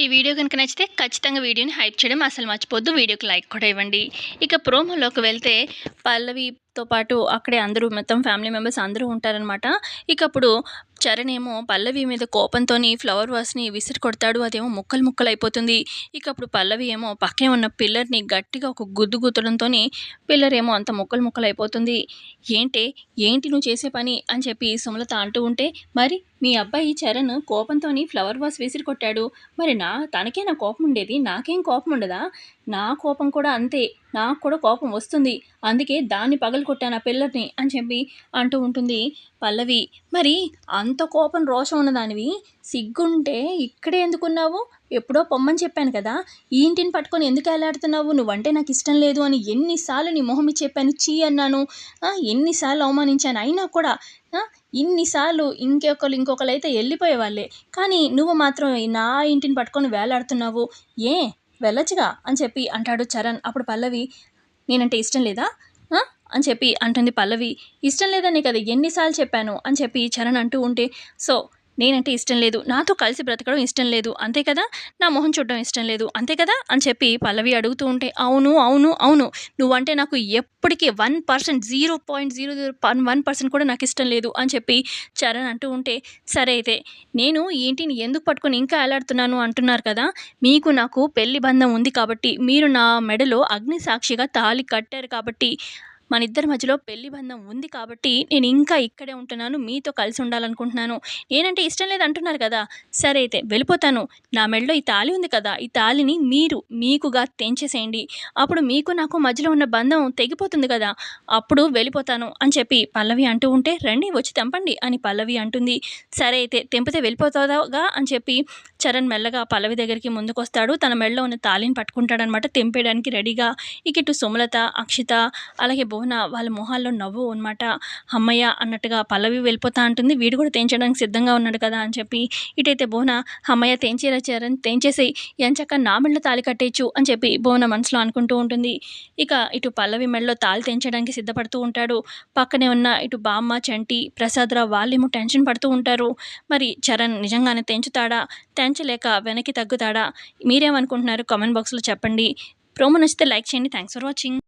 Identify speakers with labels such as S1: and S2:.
S1: ఈ వీడియో కనుక నచ్చితే ఖచ్చితంగా వీడియోని హైప్ చేయడం అసలు మర్చిపోద్దు. వీడియోకి లైక్ కూడా ఇవ్వండి. ఇక ప్రోమోలోకి వెళ్తే పల్లవితో పాటు అక్కడే అందరూ మొత్తం ఫ్యామిలీ మెంబర్స్ అందరూ ఉంటారనమాట. ఇక అప్పుడు చరణ్ ఏమో పల్లవి మీద కోపంతోని ఫ్లవర్ వాస్‌ని విసిరి కొడతాడు. అదేమో ముక్కలు ముక్కలైపోతుంది. ఇక అప్పుడు పల్లవి ఏమో పక్కనే ఉన్న పిల్లర్‌ని గట్టిగా ఒక గుద్దు గుద్దడంతోని పిల్లర్ ఏమో అంత ముక్కలు ముక్కలైపోతుంది. ఏంటి నువ్వు చేసే పని అని చెప్పి సుమలత అంటూ ఉంటే, మరి మీ అబ్బాయి చరణ్ కోపంతోని ఫ్లవర్ వాస్ విసిరి కొట్టాడు. మరి తనకే నా కోపం ఉండేది. నాకేం కోపం ఉండదా? నా కోపం కూడా అంతే. నాకు కూడా కోపం వస్తుంది. అందుకే దాన్ని పగలగొట్టాను ఆ పిల్లర్‌ని అని చెప్పి అంటూ ఉంటుంది పల్లవి. మరి అంత కోపం, రోషం ఉన్నదానివి సిగ్గుంటే ఇక్కడే ఎందుకున్నావు? ఎప్పుడో పొమ్మని చెప్పాను కదా! ఈ ఇంటిని పట్టుకొని ఎందుకు ఎలాడుతున్నావు? నువ్వంటే నాకిష్టం లేదు అని ఎన్ని సార్లు నీ మొహం మీద చెప్పాను. ఛీ అన్నాను. ఎన్ని సార్లు అవమానించాను. అయినా కూడా ఇన్ని సార్లు ఇంకొకళ్ళైతే ఎళ్ళిపోయేవాళ్ళే. కానీ నువ్వు మాత్రం నా ఇంటిని పట్టుకొని వేలాడుతున్నావు. వెళ్ళొచ్చుగా అని చెప్పి అంటాడు చరణ్. అప్పుడు పల్లవి, నేనంటే ఇష్టం లేదా అని చెప్పి అంటుంది పల్లవి. ఇష్టం లేదనే కదా ఎన్ని సార్లు చెప్పాను అని చెప్పి చరణ్ అంటూ ఉంటే, సో నేనంటే ఇష్టం లేదు, నాతో కలిసి బ్రతకడం ఇష్టం లేదు, అంతే కదా? నా మొహం చూడడం ఇష్టం లేదు, అంతే కదా అని చెప్పి పల్లవి అడుగుతూ ఉంటే, అవును నువ్వంటే నాకు ఎప్పటికీ 1%, 0.001% కూడా నాకు ఇష్టం లేదు అని చెప్పి చరణ్ అంటూ ఉంటే, సరే అయితే నేను ఈ ఇంటిని ఎందుకు పట్టుకొని ఇంకా ఎలాడుతున్నాను అంటున్నారు కదా, మీకు నాకు పెళ్లి బంధం ఉంది కాబట్టి, మీరు నా మెడలో అగ్ని సాక్షిగా తాళి కట్టారు కాబట్టి, మన ఇద్దరి మధ్యలో పెళ్లి బంధం ఉంది కాబట్టి నేను ఇంకా ఇక్కడే ఉంటున్నాను, మీతో కలిసి ఉండాలనుకుంటున్నాను. నేనంటే ఇష్టం లేదు అంటున్నారు కదా, సరే అయితే వెళ్ళిపోతాను. నా మెడలో ఈ తాళి ఉంది కదా, ఈ తాళిని మీకుగా తెంచేసేయండి. అప్పుడు మీకు నాకు మధ్యలో ఉన్న బంధం తెగిపోతుంది కదా, అప్పుడు వెళ్ళిపోతాను అని చెప్పి పల్లవి అంటూ ఉంటే, రండి వచ్చి తెంపండి అని పల్లవి అంటుంది. సరే అయితే తెంపితే వెళ్ళిపోతావుగా అని చెప్పి చరణ్ మెల్లగా పల్లవి దగ్గరికి ముందుకొస్తాడు. తన మెడలో ఉన్న తాళిని పట్టుకుంటాడనమాట తెంపేయడానికి రెడీగా. ఇక ఇటు సుమలత, అక్షిత అలాగే భువన వాళ్ళ మొహాల్లో నవ్వు అనమాట. హమ్మయ్య అన్నట్టుగా పల్లవి వెళ్ళిపోతా అంటుంది. వీడు కూడా తెంచడానికి సిద్ధంగా ఉన్నాడు కదా అని చెప్పి. ఇటైతే భువన, హమ్మయ్య తెంచేరా చరణ్, తెంచేసేయి, ఎంచక్కా నా మెడలో తాళి కట్టేయచ్చు అని చెప్పి భువన మనసులో అనుకుంటూ ఉంటుంది. ఇక ఇటు పల్లవి మెడలో తాళి తెంచడానికి సిద్ధపడుతూ ఉంటాడు. పక్కనే ఉన్న ఇటు బామ్మ, చంటి, ప్రసాదరావు వాళ్ళేమో టెన్షన్ పడుతూ ఉంటారు. మరి చరణ్ నిజంగానే తెంచుతాడా, తెంచలేక వెనక్కి తగ్గుతాడా? మీరేమనుకుంటున్నారు కామెంట్ బాక్స్లో చెప్పండి. ప్రోమో నచ్చితే లైక్ చేయండి. Thanks for watching.